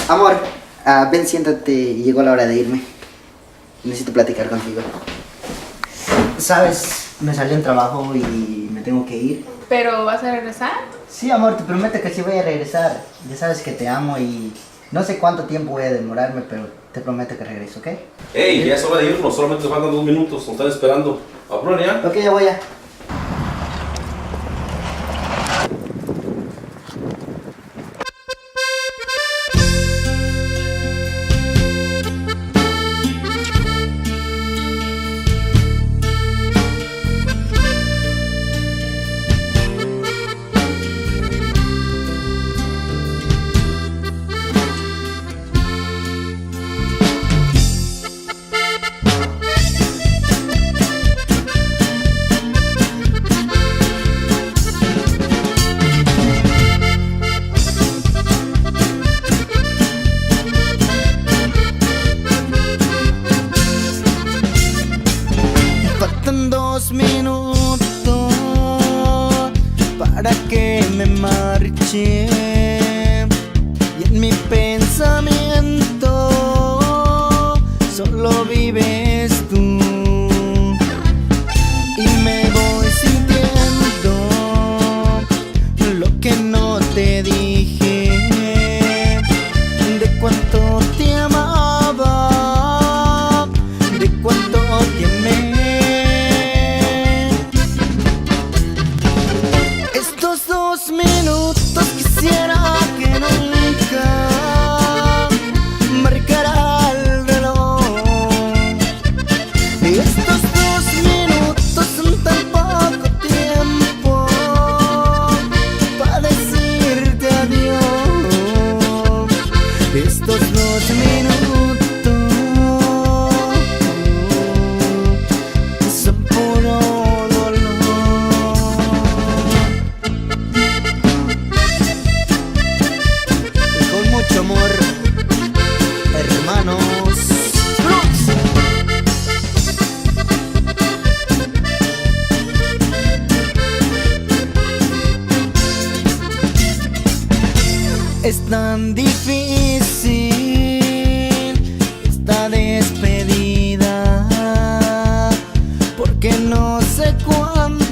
Amor, ven, siéntate, llegó la hora de irme. Necesito platicar contigo. Sabes, me salió un trabajo y me tengo que ir. ¿Pero vas a regresar? Sí, amor, te prometo que sí voy a regresar. Ya sabes que te amo y no sé cuánto tiempo voy a demorarme, pero te prometo que regreso, ¿ok? Ey, ya es hora de irnos, solamente nos faltan 2 minutos, nos están esperando. ¿Aprueben ya? Ok, ya voy ya. Faltan 2 minutos para que me marche y en mi pensamiento solo vives tú y me voy sintiendo lo que no te dije de cuánto te amaba, de cuánto te amé. Estos 2 minutos quisiera que nunca marcara el reloj. Y estos 2 minutos son tan poco tiempo para decirte adiós. Estos 2 minutos son puro amor, hermanos. Es tan difícil esta despedida porque no sé cuándo